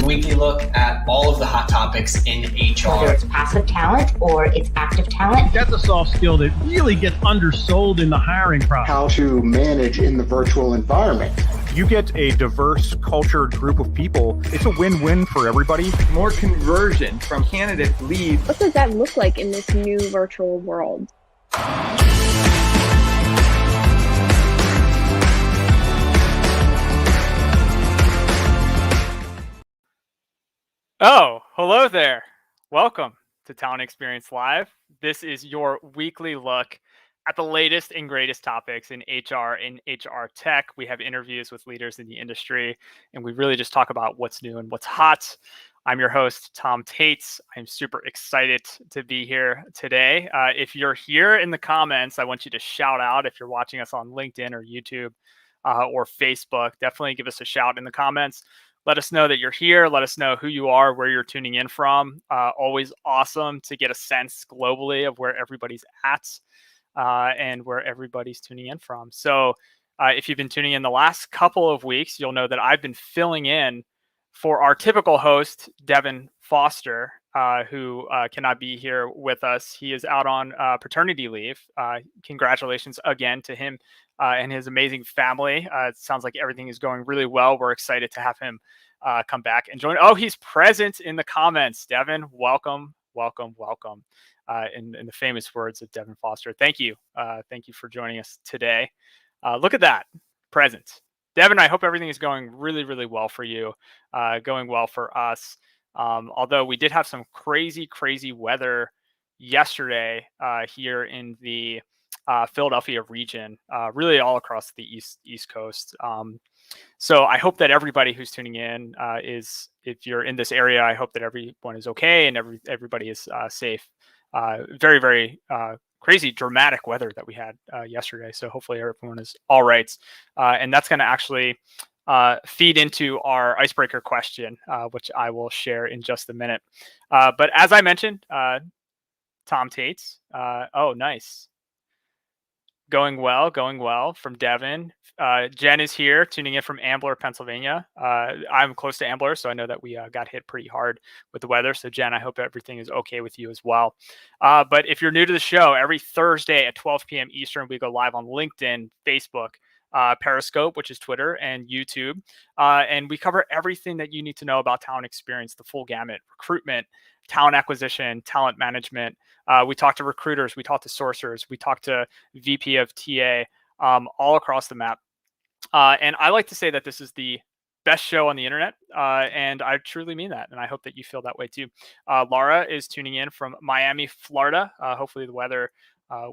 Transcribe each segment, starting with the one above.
weekly look at all of the hot topics in HR. Whether it's passive talent or it's active talent. That's a soft skill that really gets undersold in the hiring process. How to manage in the virtual environment. You get a diverse, cultured group of people. It's a win-win for everybody. More conversion from candidate lead. What does that look like in this new virtual world? Oh, hello there. Welcome to Talent Experience Live. This is your weekly look at the latest and greatest topics in HR and HR tech. We have interviews with leaders in the industry, and we really just talk about what's new and what's hot. I'm your host, Tom Tates. I'm super excited to be here today. If you're here in the comments, I want you to shout out. If you're watching us on LinkedIn or YouTube or Facebook, definitely give us a shout in the comments. Let us know that you're here. Let us know who you are, where you're tuning in from. Always awesome to get a sense globally of where everybody's at and where everybody's tuning in from. So if you've been tuning in the last couple of weeks, you'll know that I've been filling in for our typical host, Devin Foster, who cannot be here with us. He is out on paternity leave. Congratulations again to him and his amazing family. It sounds like everything is going really well. We're excited to have him come back and join. Oh, he's present in the comments. Devin, welcome, welcome, welcome. In the famous words of Devin Foster. Thank you. Thank you for joining us today. Look at that, present. Devin, I hope everything is going really, really well for you, going well for us. Although we did have some crazy, crazy weather yesterday here in the Philadelphia region, really all across the East Coast. So I hope that everybody who's tuning in if you're in this area, I hope that everyone is okay and everybody is safe. Very, very crazy, dramatic weather that we had yesterday. So hopefully everyone is all right. And that's going to actually feed into our icebreaker question, which I will share in just a minute. But as I mentioned, Tom Tates. Oh, nice. Going well from Devin. Jen is here, tuning in from Ambler, Pennsylvania. I'm close to Ambler, so I know that we got hit pretty hard with the weather. So Jen, I hope everything is okay with you as well. But if you're new to the show, every Thursday at 12 p.m. Eastern, we go live on LinkedIn, Facebook, Periscope, which is Twitter, and YouTube. And we cover everything that you need to know about talent experience, the full gamut: recruitment, talent acquisition, talent management. We talk to recruiters, we talk to sourcers, we talk to VP of TA, all across the map. And I like to say that this is the best show on the internet, and I truly mean that, and I hope that you feel that way too. Laura is tuning in from Miami, Florida. Hopefully the weather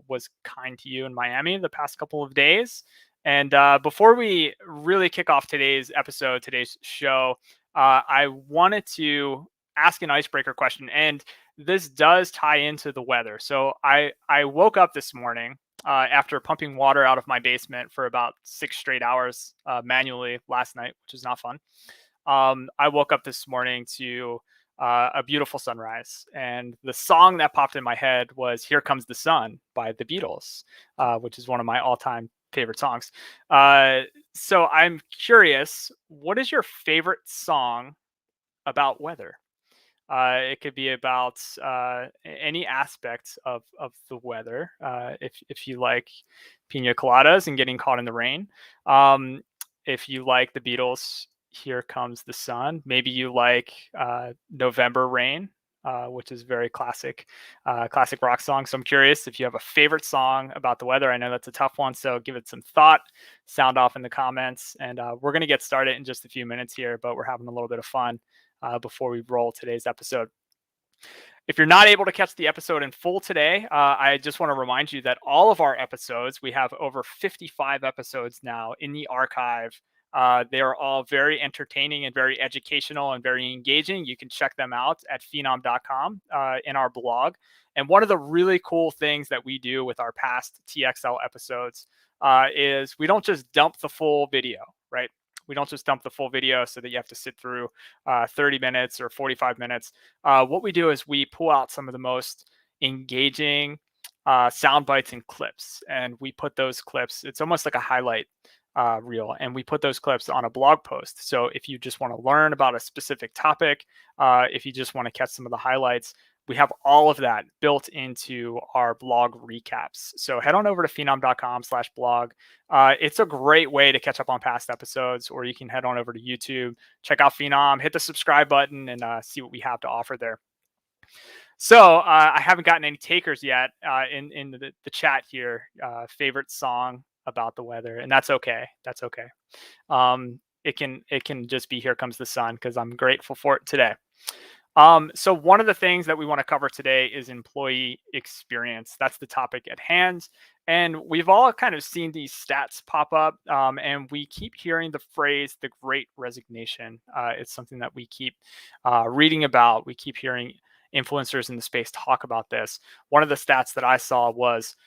was kind to you in Miami the past couple of days. And before we really kick off today's episode, today's show, I wanted to ask an icebreaker question, and this does tie into the weather. So I woke up this morning after pumping water out of my basement for about 6 straight hours manually last night, which is not fun. I woke up this morning to a beautiful sunrise, and the song that popped in my head was "Here Comes the Sun" by the Beatles, which is one of my all-time favorite songs. So I'm curious, what is your favorite song about weather? It could be about any aspect of the weather. If you like pina coladas and getting caught in the rain, if you like the Beatles, "Here Comes the Sun," maybe you like November Rain, which is very classic rock song. So I'm curious if you have a favorite song about the weather. I know that's a tough one, so give it some thought. Sound off in the comments, and we're going to get started in just a few minutes here, but we're having a little bit of fun before we roll today's episode. If you're not able to catch the episode in full today, I just want to remind you that all of our episodes, we have over 55 episodes now in the archive. They are all very entertaining and very educational and very engaging. You can check them out at phenom.com in our blog. And one of the really cool things that we do with our past TXL episodes is we don't just dump the full video, right? We don't just dump the full video so that you have to sit through 30 minutes or 45 minutes. What we do is we pull out some of the most engaging sound bites and clips, and we put those clips, it's almost like a highlight reel, and we put those clips on a blog post. So if you just want to learn about a specific topic, if you just want to catch some of the highlights, we have all of that built into our blog recaps. So head on over to phenom.com/blog. It's a great way to catch up on past episodes, or you can head on over to YouTube, check out Phenom, hit the subscribe button, and see what we have to offer there. So I haven't gotten any takers yet in the chat here. Favorite song about the weather, and that's okay. That's okay. It can just be "Here Comes the Sun" because I'm grateful for it today. So one of the things that we want to cover today is employee experience. That's the topic at hand. And we've all kind of seen these stats pop up, and we keep hearing the phrase "the Great Resignation." It's something that we keep reading about. We keep hearing influencers in the space talk about this. One of the stats that I saw was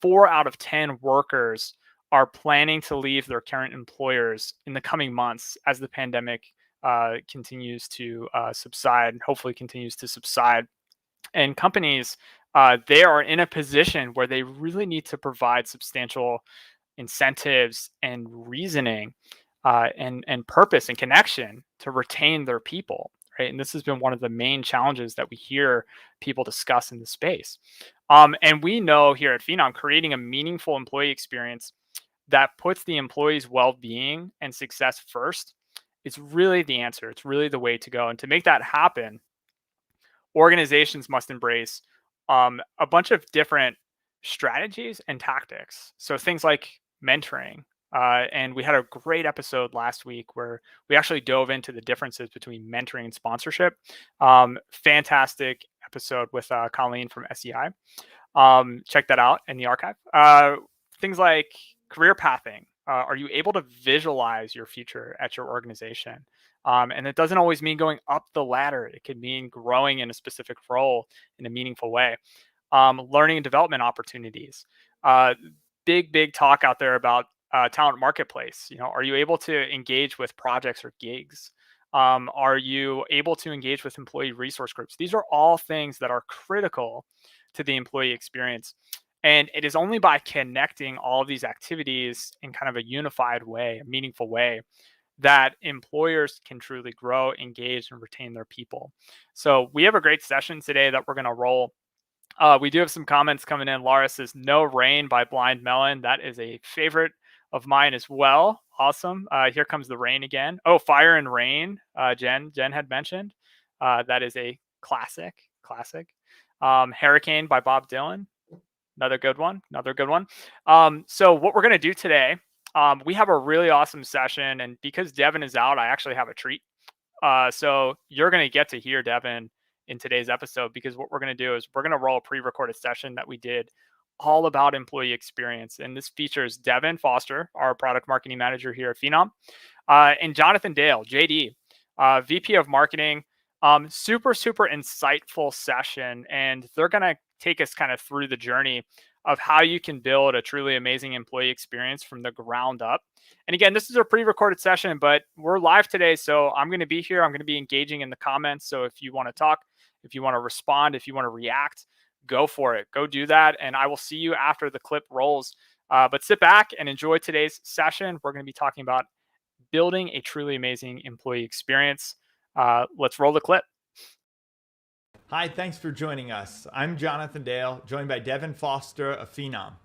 4 out of 10 workers are planning to leave their current employers in the coming months as the pandemic continues to subside, hopefully continues to subside. And companies, they are in a position where they really need to provide substantial incentives and reasoning and purpose and connection to retain their people. Right? And this has been one of the main challenges that we hear people discuss in the space. And we know here at Phenom, creating a meaningful employee experience that puts the employee's well-being and success first is really the answer. It's really the way to go. And to make that happen, organizations must embrace a bunch of different strategies and tactics. So things like mentoring. And we had a great episode last week where we actually dove into the differences between mentoring and sponsorship. Fantastic episode with Colleen from SEI. Check that out in the archive. Things like career pathing. Are you able to visualize your future at your organization? And it doesn't always mean going up the ladder. It could mean growing in a specific role in a meaningful way. Learning and development opportunities. Big talk out there about talent marketplace. Are you able to engage with projects or gigs? Are you able to engage with employee resource groups? These are all things that are critical to the employee experience. And it is only by connecting all of these activities in kind of a unified way, a meaningful way, that employers can truly grow, engage, and retain their people. So we have a great session today that we're going to roll. We do have some comments coming in. Laura says, "No Rain" by Blind Melon. That is a favorite of mine as well. Awesome. Here Comes the Rain again. Oh, Fire and Rain, Jen had mentioned. That is a classic. Hurricane by Bob Dylan. Another good one. So what we're going to do today, we have a really awesome session. And because Devin is out, I actually have a treat. So you're going to get to hear Devin in today's episode, because what we're going to do is we're going to roll a pre-recorded session that we did all about employee experience. And this features Devin Foster, our product marketing manager here at Phenom, and Jonathan Dale, JD, VP of marketing. Super insightful session. And they're going to take us kind of through the journey of how you can build a truly amazing employee experience from the ground up. And again, this is a pre-recorded session, but we're live today. So I'm going to be here. I'm going to be engaging in the comments. So if you want to talk, if you want to respond, if you want to react, go for it. Go do that. And I will see you after the clip rolls. But sit back and enjoy today's session. We're going to be talking about building a truly amazing employee experience. Let's roll the clip. Hi, thanks for joining us. I'm Jonathan Dale, joined by Devin Foster of Phenom.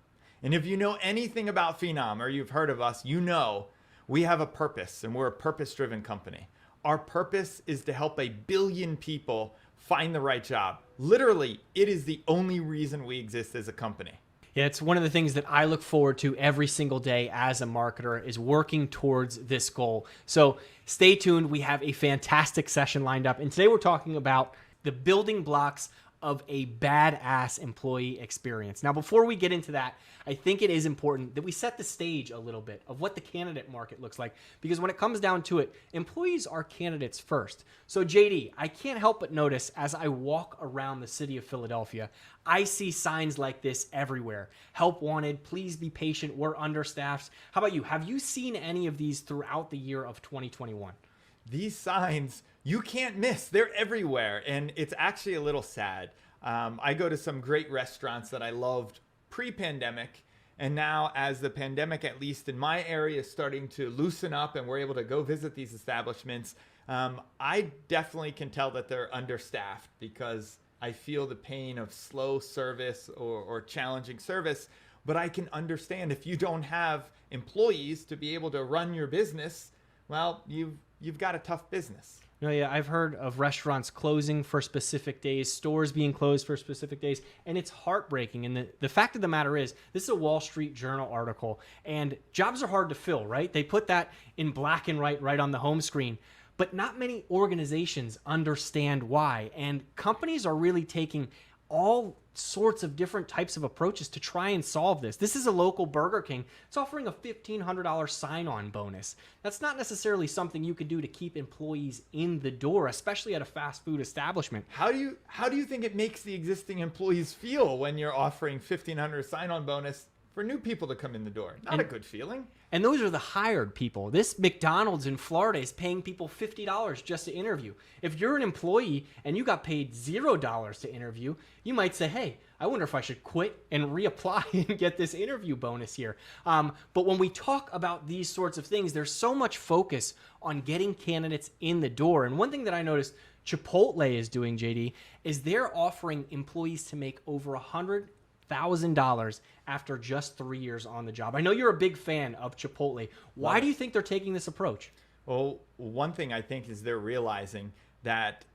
And if you know anything about Phenom, or you've heard of us, you know we have a purpose, and we're a purpose-driven company. Our purpose is to help 1 billion people find the right job. Literally, it is the only reason we exist as a company. Yeah, it's one of the things that I look forward to every single day as a marketer, is working towards this goal. So stay tuned. We have a fantastic session lined up. And today we're talking about the building blocks of a badass employee experience. Now, before we get into that, I think it is important that we set the stage a little bit of what the candidate market looks like, because when it comes down to it, employees are candidates first. So JD, I can't help but notice as I walk around the city of Philadelphia, I see signs like this everywhere. Help wanted, please be patient, we're understaffed. How about you? Have you seen any of these throughout the year of 2021? These signs, you can't miss. They're everywhere. And it's actually a little sad. I go to some great restaurants that I loved pre-pandemic, And now, as the pandemic, at least in my area, is starting to loosen up and we're able to go visit these establishments, I definitely can tell that they're understaffed because I feel the pain of slow service or challenging service. But I can understand if you don't have employees to be able to run your business, well, you've got a tough business. No, yeah, I've heard of restaurants closing for specific days, stores being closed for specific days, and it's heartbreaking. And the fact of the matter is, this is a Wall Street Journal article, and jobs are hard to fill, right? They put that in black and white right on the home screen. But not many organizations understand why, and companies are really taking all sorts of different types of approaches to try and solve this. This is a local Burger King. It's offering a $1,500 sign-on bonus. That's not necessarily something you could do to keep employees in the door, especially at a fast food establishment. How do you think it makes the existing employees feel when you're offering $1,500 sign-on bonus for new people to come in the door? Not a good feeling. And those are the hired people. This McDonald's in Florida is paying people $50 just to interview. If you're an employee and you got paid $0 to interview, you might say, hey, I wonder if I should quit and reapply and get this interview bonus here. But when we talk about these sorts of things, there's so much focus on getting candidates in the door. And one thing that I noticed Chipotle is doing, JD, is they're offering employees to make over $100,000 after just 3 years on the job. I know you're a big fan of Chipotle. Why do you think they're taking this approach? Well, one thing I think is they're realizing that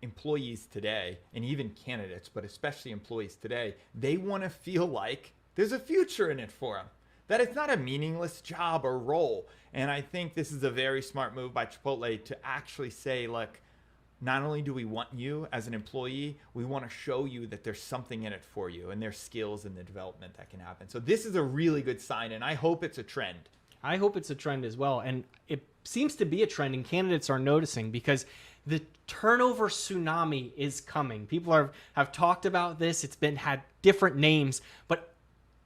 employees today, and even candidates, but especially employees today, they want to feel like there's a future in it for them, that it's not a meaningless job or role. And I think this is a very smart move by Chipotle to actually say, look, not only do we want you as an employee, we want to show you that there's something in it for you and there's skills and the development that can happen. So this is a really good sign, and I hope it's a trend. I hope it's a trend as well. And it seems to be a trend, and candidates are noticing because the turnover tsunami is coming. People have talked about this. It's had different names, but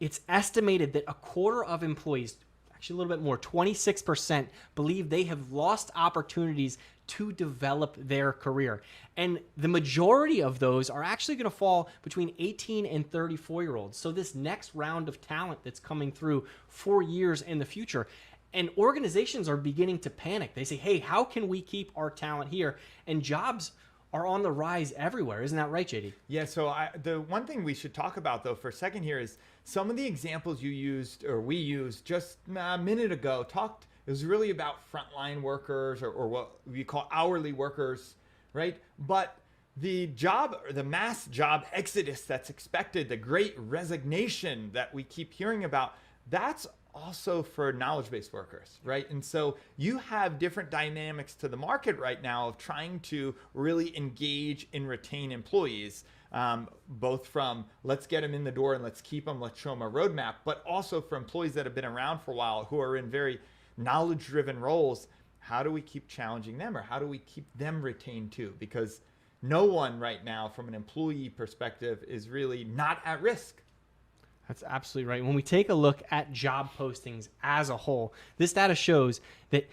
it's estimated that a quarter of employees, actually a little bit more, 26%, believe they have lost opportunities to develop their career. And the majority of those are actually going to fall between 18 and 34-year-olds. So this next round of talent that's coming through 4 years in the future. And organizations are beginning to panic. They say, hey, how can we keep our talent here? And jobs are on the rise everywhere. Isn't that right, JD? Yeah, so the one thing we should talk about, though, for a second here is some of the examples you used, or we used just a minute ago, it was really about frontline workers or what we call hourly workers, right? But the mass job exodus that's expected, the great resignation that we keep hearing about, that's also for knowledge-based workers, right? And so you have different dynamics to the market right now of trying to really engage and retain employees, both from let's get them in the door and let's keep them, let's show them a roadmap, but also for employees that have been around for a while who are in very knowledge-driven roles. How do we keep challenging them, or how do we keep them retained too? Because no one right now from an employee perspective is really not at risk. That's absolutely right. When we take a look at job postings as a whole, this data shows that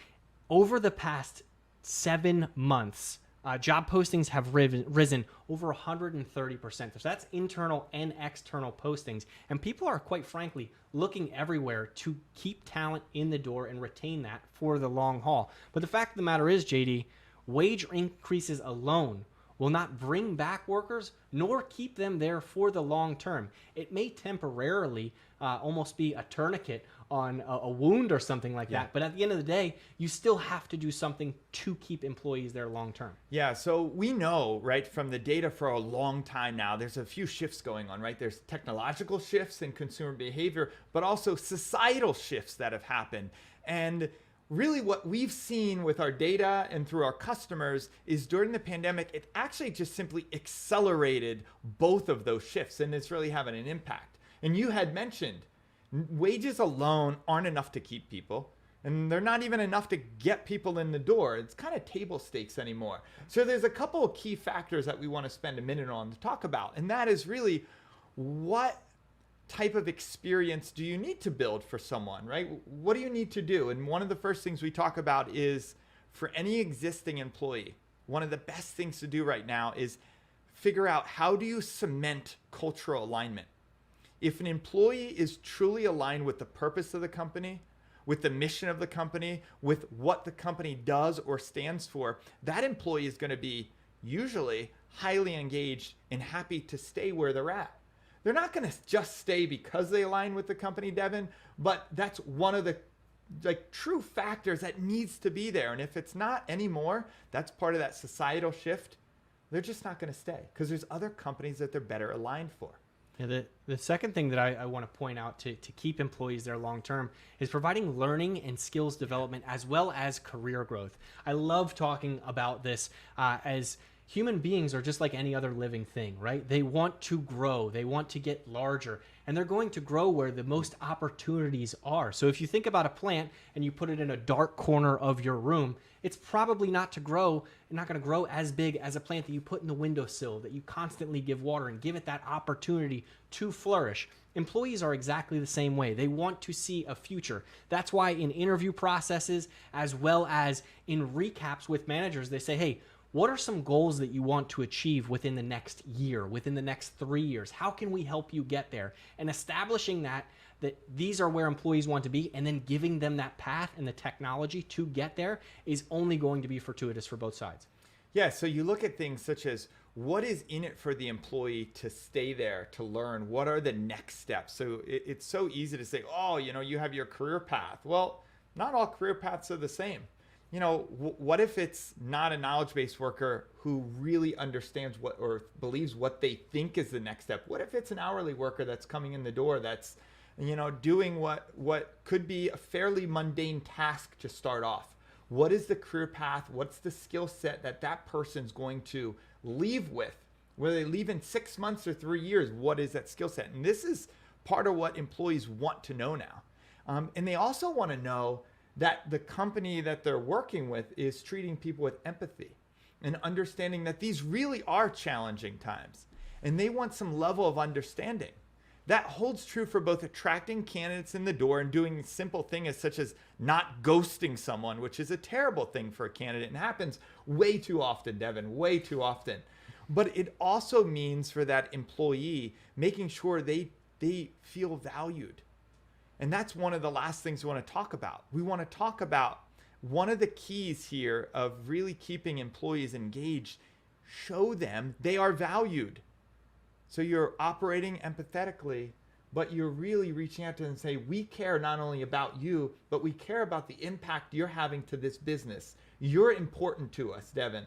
over the past 7 months, job postings have risen over 130%. So that's internal and external postings. And people are, quite frankly, looking everywhere to keep talent in the door and retain that for the long haul. But the fact of the matter is, JD, wage increases alone will not bring back workers nor keep them there for the long term. It may temporarily almost be a tourniquet on a wound or something like that. But at the end of the day, you still have to do something to keep employees there long term. Yeah, so we know, right, from the data for a long time now, there's a few shifts going on, right? There's technological shifts in consumer behavior, but also societal shifts that have happened. And really what we've seen with our data and through our customers is during the pandemic, it actually just simply accelerated both of those shifts, and it's really having an impact. And you had mentioned wages alone aren't enough to keep people, and they're not even enough to get people in the door. It's kind of table stakes anymore. So there's a couple of key factors that we want to spend a minute on to talk about, and that is really what type of experience do you need to build for someone, right? What do you need to do? And one of the first things we talk about is for any existing employee, one of the best things to do right now is figure out how do you cement cultural alignment. If an employee is truly aligned with the purpose of the company, with the mission of the company, with what the company does or stands for, that employee is going to be usually highly engaged and happy to stay where they're at. They're not going to just stay because they align with the company, Devin, but that's one of the true factors that needs to be there. And if it's not anymore, that's part of that societal shift. They're just not going to stay because there's other companies that they're better aligned for. Yeah, the second thing that I want to point out to keep employees there long term is providing learning and skills development as well as career growth. I love talking about this as human beings are just like any other living thing, right? They want to grow, they want to get larger, and they're going to grow where the most opportunities are. So if you think about a plant and you put it in a dark corner of your room, it's probably not going to grow as big as a plant that you put in the windowsill, that you constantly give water and give it that opportunity to flourish. Employees are exactly the same way. They want to see a future. That's why in interview processes, as well as in recaps with managers, they say, hey, what are some goals that you want to achieve within the next year, within the next 3 years? How can we help you get there? And establishing that these are where employees want to be, and then giving them that path and the technology to get there is only going to be fortuitous for both sides. Yeah, so you look at things such as what is in it for the employee to stay there, to learn? What are the next steps? So it's so easy to say, oh, you have your career path. Well, not all career paths are the same. What if it's not a knowledge-based worker who really understands what or believes what they think is the next step? What if it's an hourly worker that's coming in the door that's, doing what could be a fairly mundane task to start off? What is the career path? What's the skill set that person's going to leave with? Whether they leave in 6 months or 3 years, what is that skill set? And this is part of what employees want to know now. And they also want to know that the company that they're working with is treating people with empathy and understanding that these really are challenging times. And they want some level of understanding. That holds true for both attracting candidates in the door and doing simple things such as not ghosting someone, which is a terrible thing for a candidate and happens way too often, Devin, way too often. But it also means for that employee making sure they feel valued. And that's one of the last things we want to talk about. We want to talk about one of the keys here of really keeping employees engaged. Show them they are valued. So you're operating empathetically, but you're really reaching out to them and say, we care not only about you, but we care about the impact you're having to this business. You're important to us, Devin.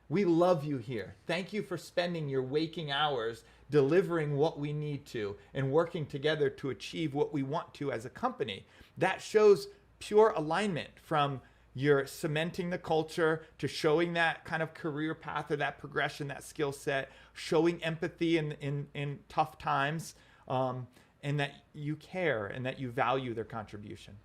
We love you here. Thank you for spending your waking hours delivering what we need to and working together to achieve what we want to as a company. That shows pure alignment from you're cementing the culture to showing that kind of career path or that progression, that skill set, showing empathy in tough times, and that you care and that you value their contribution.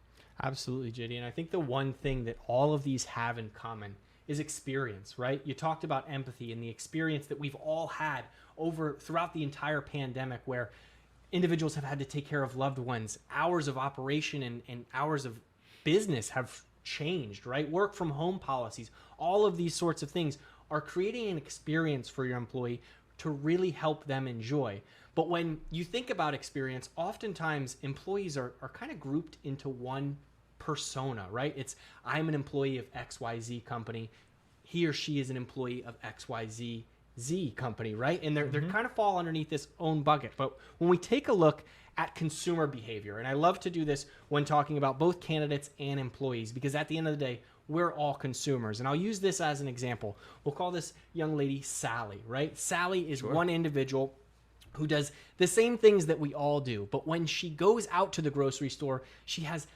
Absolutely, JD. And I think the one thing that all of these have in common is experience, right? You talked about empathy and the experience that we've all had throughout the entire pandemic, where individuals have had to take care of loved ones. Hours of operation and hours of business have changed, right? Work from home policies, all of these sorts of things are creating an experience for your employee to really help them enjoy. But when you think about experience, oftentimes employees are kind of grouped into one persona, right? It's, I'm an employee of XYZ company. He or she is an employee of XYZ company, right? And they're kind of fall underneath this own bucket. But when we take a look at consumer behavior, and I love to do this when talking about both candidates and employees, because at the end of the day, we're all consumers. And I'll use this as an example. We'll call this young lady Sally, right? Sally is one individual who does the same things that we all do. But when she goes out to the grocery store, she has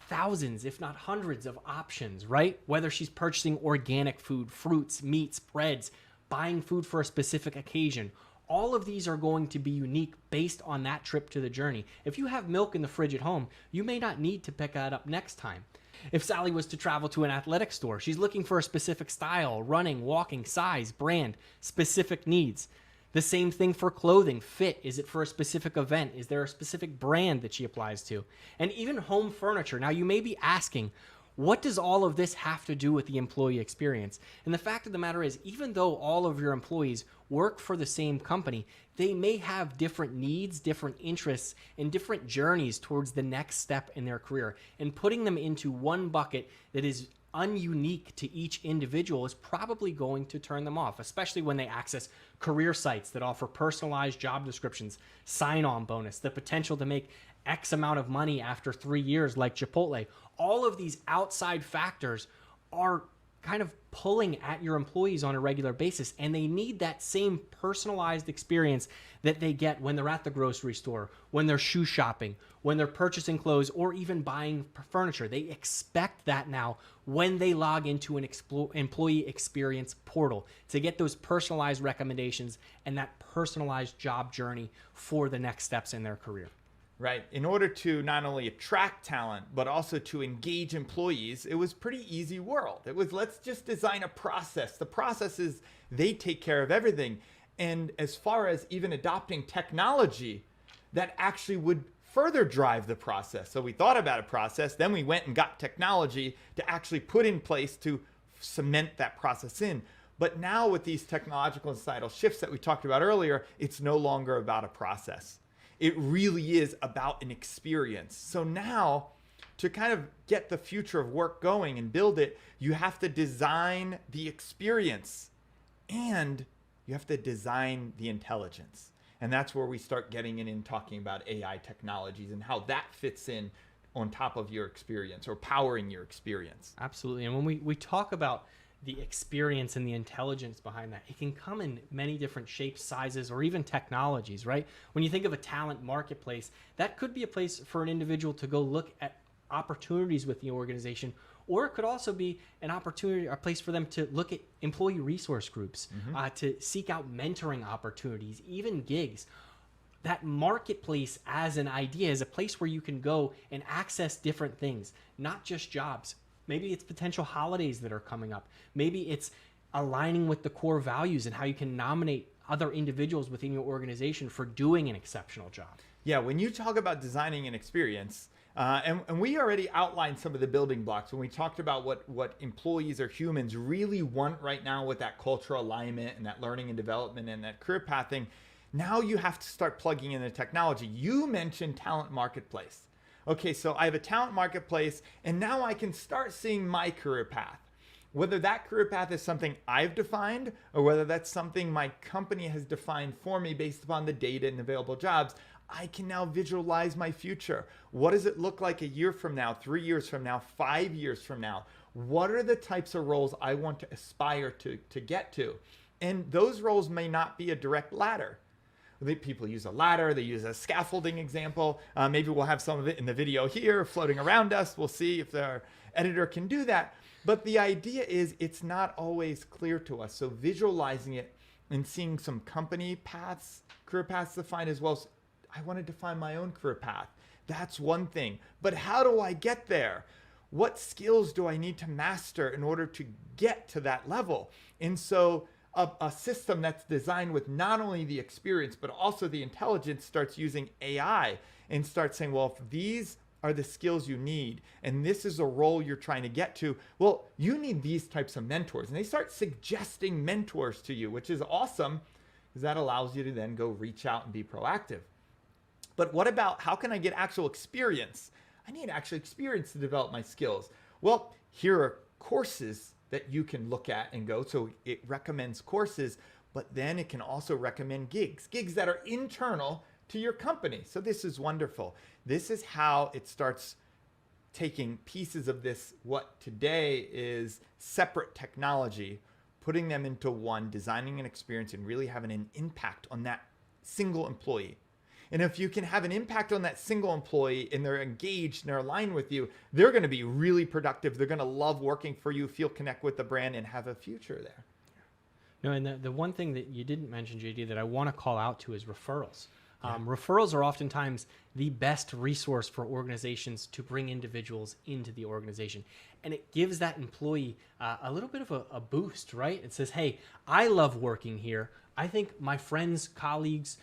thousands, if not hundreds of options, right? Whether she's purchasing organic food, fruits, meats, breads, buying food for a specific occasion. All of these are going to be unique based on that trip to the journey. If you have milk in the fridge at home, you may not need to pick that up next time. If Sally was to travel to an athletic store, she's looking for a specific style, running, walking, size, brand, specific needs. The same thing for clothing, fit. Is it for a specific event? Is there a specific brand that she applies to? And even home furniture. Now you may be asking, What does all of this have to do with the employee experience? And the fact of the matter is, even though all of your employees work for the same company, they may have different needs, different interests, and different journeys towards the next step in their career. And putting them into one bucket that is ununique to each individual is probably going to turn them off, especially when they access career sites that offer personalized job descriptions, sign-on bonus, the potential to make X amount of money after 3 years like Chipotle. All of these outside factors are kind of pulling at your employees on a regular basis, and they need that same personalized experience that they get when they're at the grocery store, when they're shoe shopping, when they're purchasing clothes, or even buying furniture. They expect that now when they log into an employee experience portal to get those personalized recommendations and that personalized job journey for the next steps in their career. Right. In order to not only attract talent, but also to engage employees, it was pretty easy world. It was, let's just design a process. The process is they take care of everything. And as far as even adopting technology, that actually would further drive the process. So we thought about a process, then we went and got technology to actually put in place to cement that process in. But now with these technological and societal shifts that we talked about earlier, it's no longer about a process. It really is about an experience. So now, to kind of get the future of work going and build it, you have to design the experience and you have to design the intelligence. And that's where we start getting in and talking about AI technologies and how that fits in on top of your experience or powering your experience. Absolutely. And when we talk about the experience and the intelligence behind that, it can come in many different shapes, sizes, or even technologies, right? When you think of a talent marketplace, that could be a place for an individual to go look at opportunities with the organization, or it could also be an opportunity, a place for them to look at employee resource groups, to seek out mentoring opportunities, even gigs. That marketplace as an idea is a place where you can go and access different things, not just jobs. Maybe it's potential holidays that are coming up. Maybe it's aligning with the core values and how you can nominate other individuals within your organization for doing an exceptional job. Yeah, when you talk about designing an experience, and we already outlined some of the building blocks when we talked about what employees or humans really want right now with that cultural alignment and that learning and development and that career pathing. Now you have to start plugging in the technology. You mentioned talent marketplace. Okay, so I have a talent marketplace, and now I can start seeing my career path. Whether that career path is something I've defined or whether that's something my company has defined for me based upon the data and available jobs, I can now visualize my future. What does it look like a year from now, 3 years from now, 5 years from now? What are the types of roles I want to aspire to get to? And those roles may not be a direct ladder. People use a ladder, they use a scaffolding example. Maybe we'll have some of it in the video here floating around us. We'll see if our editor can do that. But the idea is it's not always clear to us. So visualizing it and seeing some company paths, career paths defined as well. As I want to define my own career path. That's one thing. But how do I get there? What skills do I need to master in order to get to that level? And so a system that's designed with not only the experience, but also the intelligence starts using AI and starts saying, well, if these are the skills you need, and this is a role you're trying to get to, well, you need these types of mentors. And they start suggesting mentors to you, which is awesome because that allows you to then go reach out and be proactive. But what about how can I get actual experience? I need actual experience to develop my skills. Well, here are courses that you can look at and go. So it recommends courses, but then it can also recommend gigs that are internal to your company. So this is wonderful. This is how it starts taking pieces of this, what today is separate technology, putting them into one, designing an experience and really having an impact on that single employee. And if you can have an impact on that single employee and they're engaged and they're aligned with you, they're going to be really productive. They're going to love working for you, feel connect with the brand and have a future there. No, and the one thing that you didn't mention, JD, that I want to call out to is referrals. Referrals are oftentimes the best resource for organizations to bring individuals into the organization. And it gives that employee a little bit of a boost, right? It says, hey, I love working here. I think my friends, colleagues,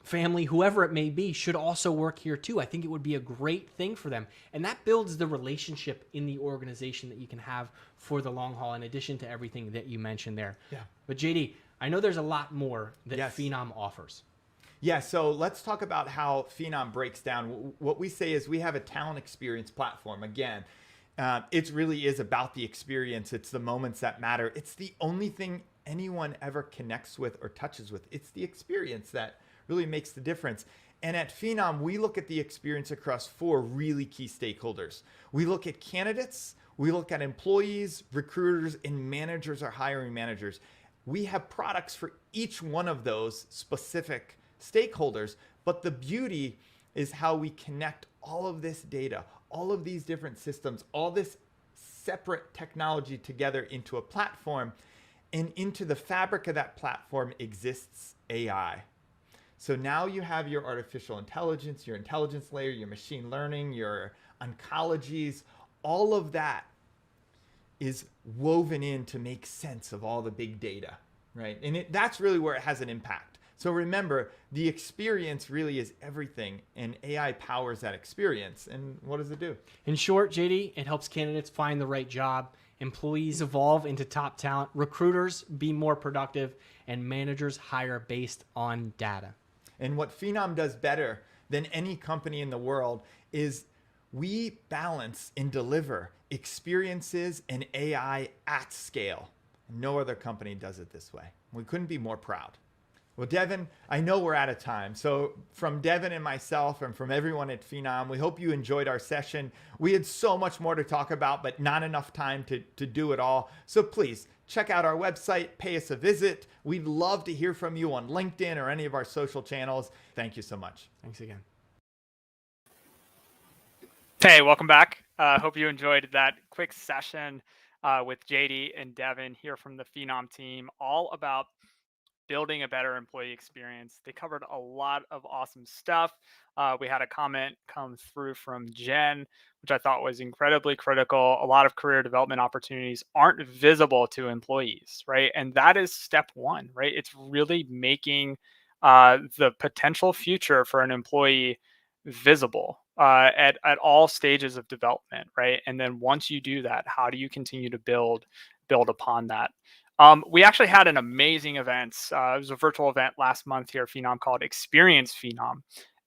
family, whoever it may be, should also work here too. I think it would be a great thing for them. And that builds the relationship in the organization that you can have for the long haul, in addition to everything that you mentioned there. Yeah. But JD, I know there's a lot more that Yes. Phenom offers. Yeah, so let's talk about how Phenom breaks down. What we say is we have a talent experience platform. Again, it really is about the experience. It's the moments that matter. It's the only thing anyone ever connects with or touches with. It's the experience that really makes the difference. And at Phenom, we look at the experience across 4 really key stakeholders. We look at candidates, we look at employees, recruiters, and managers or hiring managers. We have products for each one of those specific stakeholders, but the beauty is how we connect all of this data, all of these different systems, all this separate technology together into a platform, and into the fabric of that platform exists AI. So now you have your artificial intelligence, your intelligence layer, your machine learning, your oncologies, all of that is woven in to make sense of all the big data, right? And that's really where it has an impact. So remember, the experience really is everything, and AI powers that experience. And what does it do? In short, JD, it helps candidates find the right job, employees evolve into top talent, recruiters be more productive, and managers hire based on data. And what Phenom does better than any company in the world is we balance and deliver experiences and AI at scale. No other company does it this way. We couldn't be more proud. Well, Devin, I know we're out of time. So from Devin and myself and from everyone at Phenom, we hope you enjoyed our session. We had so much more to talk about, but not enough time to do it all. So please check out our website, pay us a visit. We'd love to hear from you on LinkedIn or any of our social channels. Thank you so much. Thanks again. Hey, welcome back. Hope you enjoyed that quick session with JD and Devin here from the Phenom team, all about building a better employee experience. They covered a lot of awesome stuff. We had a comment come through from Jen, which I thought was incredibly critical. A lot of career development opportunities aren't visible to employees, right? And that is step one, right? It's really making the potential future for an employee visible at all stages of development, right? And then once you do that, how do you continue to build upon that? We actually had an amazing event. It was a virtual event last month here at Phenom called Experience Phenom.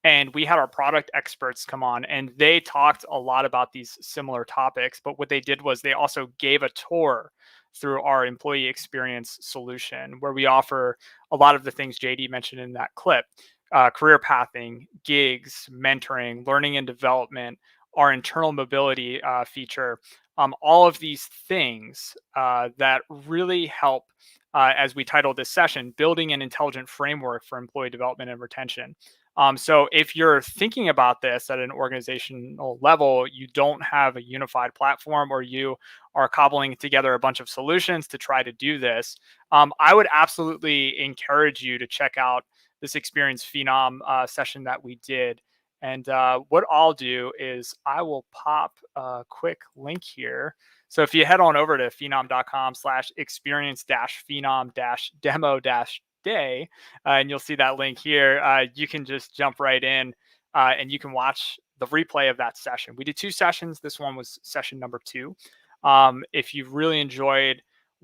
And we had our product experts come on, and they talked a lot about these similar topics. But what they did was they also gave a tour through our employee experience solution, where we offer a lot of the things JD mentioned in that clip: career pathing, gigs, mentoring, learning and development, our internal mobility feature. All of these things that really help, as we titled this session, building an intelligent framework for employee development and retention. So if you're thinking about this at an organizational level, you don't have a unified platform, or you are cobbling together a bunch of solutions to try to do this, I would absolutely encourage you to check out this Experience Phenom session that we did. And what I'll do is I will pop a quick link here. So if you head on over to phenom.com/experience-phenom-demo-day, and you'll see that link here, you can just jump right in and you can watch the replay of that session. We did 2 sessions. This one was session number 2. If you really enjoyed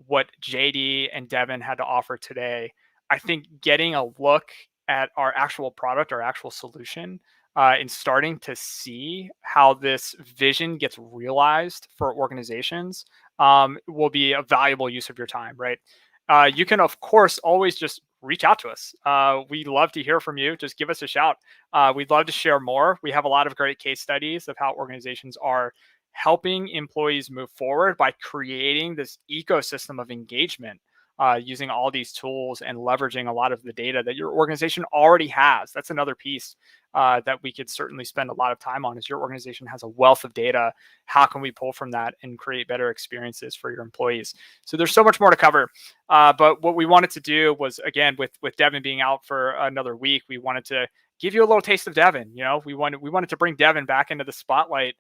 what JD and Devin had to offer today, I think getting a look at our actual product, our actual solution, and starting to see how this vision gets realized for organizations will be a valuable use of your time, right? You can, of course, always just reach out to us. We'd love to hear from you. Just give us a shout. We'd love to share more. We have a lot of great case studies of how organizations are helping employees move forward by creating this ecosystem of engagement, using all these tools and leveraging a lot of the data that your organization already has. That's another piece that we could certainly spend a lot of time on. Is your organization has a wealth of data. How can we pull from that and create better experiences for your employees? So there's so much more to cover. But what we wanted to do was, again, with Devin being out for another week, we wanted to give you a little taste of Devin. You know, we wanted to bring Devin back into the spotlight,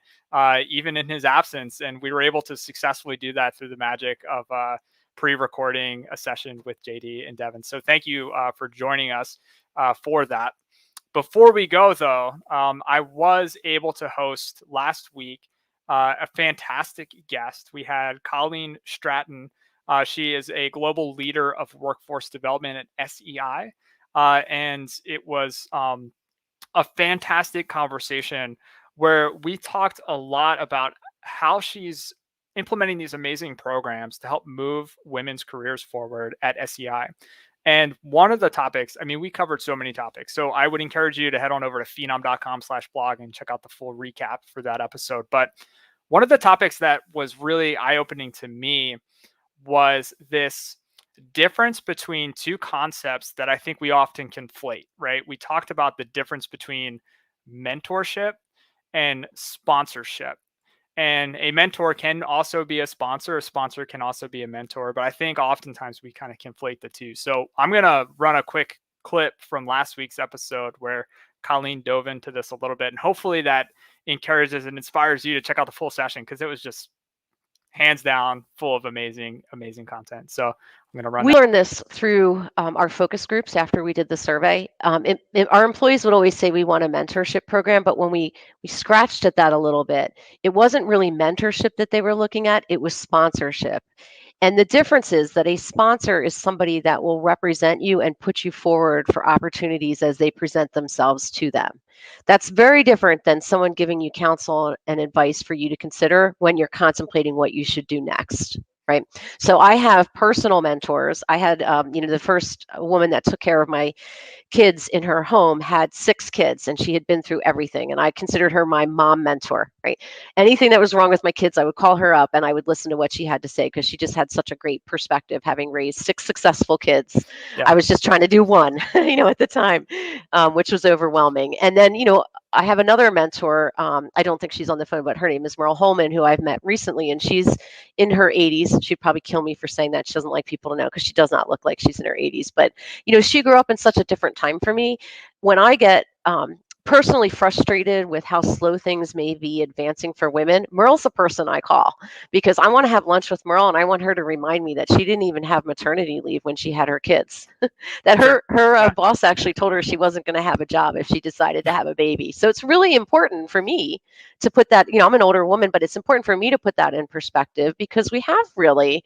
even in his absence. And we were able to successfully do that through the magic of pre-recording a session with JD and Devin. So thank you for joining us for that. Before we go, though, I was able to host last week a fantastic guest. We had Colleen Stratton. She is a global leader of workforce development at SEI. And it was a fantastic conversation where we talked a lot about how she's implementing these amazing programs to help move women's careers forward at SEI. And one of the topics, I mean, we covered so many topics. So I would encourage you to head on over to phenom.com/blog and check out the full recap for that episode. But one of the topics that was really eye-opening to me was this difference between two concepts that I think we often conflate, right? We talked about the difference between mentorship and sponsorship. And a mentor can also be a sponsor can also be a mentor. But I think oftentimes we kind of conflate the two. So I'm going to run a quick clip from last week's episode where Colleen dove into this a little bit. And hopefully that encourages and inspires you to check out the full session, because it was just hands down full of amazing content. So I'm going to run. We learned this through our focus groups after we did the survey. Our employees would always say we want a mentorship program, but when we scratched at that a little bit, it wasn't really mentorship that they were looking at, it was sponsorship. And the difference is that a sponsor is somebody that will represent you and put you forward for opportunities as they present themselves to them. That's very different than someone giving you counsel and advice for you to consider when you're contemplating what you should do next. Right. So I have personal mentors. I had, the first woman that took care of my kids in her home had 6 kids, and she had been through everything. And I considered her my mom mentor, right? Anything that was wrong with my kids, I would call her up and I would listen to what she had to say, because she just had such a great perspective, having raised 6 successful kids. Yeah. I was just trying to do one, at the time, which was overwhelming. And then, I have another mentor. I don't think she's on the phone, but her name is Merle Holman, who I've met recently, and she's in her 80s. She'd probably kill me for saying that. She doesn't like people to know, because she does not look like she's in her 80s. But, she grew up in such a different time for me. When I get personally frustrated with how slow things may be advancing for women, Merle's the person I call, because I want to have lunch with Merle and I want her to remind me that she didn't even have maternity leave when she had her kids. That her boss actually told her she wasn't going to have a job if she decided to have a baby. So it's really important for me to put that, I'm an older woman, but it's important for me to put that in perspective, because we have really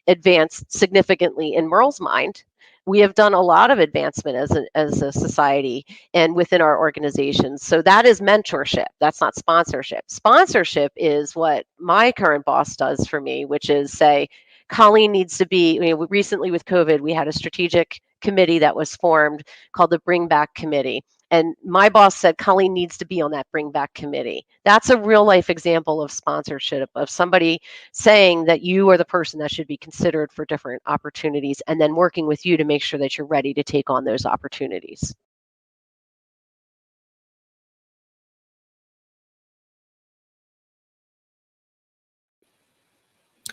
advanced significantly in Merle's mind. We have done a lot of advancement as a society and within our organizations. So that is mentorship. That's not sponsorship. Sponsorship is what my current boss does for me, which is say, Colleen needs to be, recently with COVID, we had a strategic committee that was formed called the Bring Back Committee. And my boss said, Colleen needs to be on that Bring Back Committee. That's a real life example of sponsorship, of somebody saying that you are the person that should be considered for different opportunities, and then working with you to make sure that you're ready to take on those opportunities.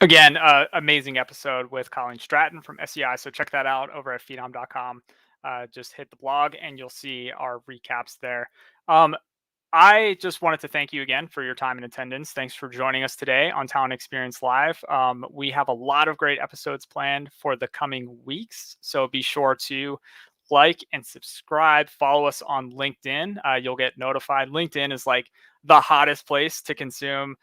Again, amazing episode with Colleen Stratton from SEI. So check that out over at phenom.com. Just hit the blog and you'll see our recaps there. I just wanted to thank you again for your time and attendance. Thanks for joining us today on Talent Experience Live. We have a lot of great episodes planned for the coming weeks. So be sure to like and subscribe. Follow us on LinkedIn. You'll get notified. LinkedIn is like the hottest place to consume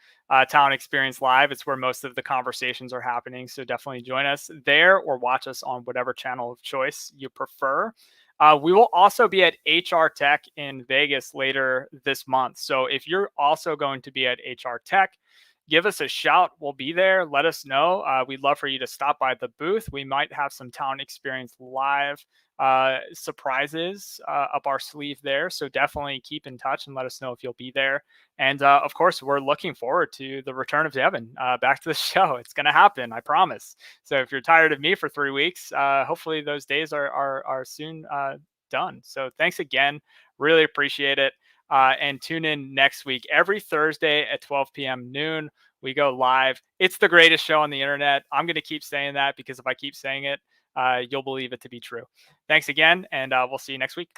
Talent Experience Live. It's where most of the conversations are happening. So definitely join us there or watch us on whatever channel of choice you prefer. We will also be at HR Tech in Vegas later this month. So if you're also going to be at HR Tech, give us a shout. We'll be there. Let us know. We'd love for you to stop by the booth. We might have some Talent Experience Live surprises up our sleeve there. So definitely keep in touch and let us know if you'll be there. And of course, we're looking forward to the return of Devin back to the show. It's going to happen, I promise. So if you're tired of me for 3 weeks, hopefully those days are soon done. So thanks again. Really appreciate it. And tune in next week. Every Thursday at 12 p.m. noon, we go live. It's the greatest show on the internet. I'm going to keep saying that, because if I keep saying it, you'll believe it to be true. Thanks again, and we'll see you next week.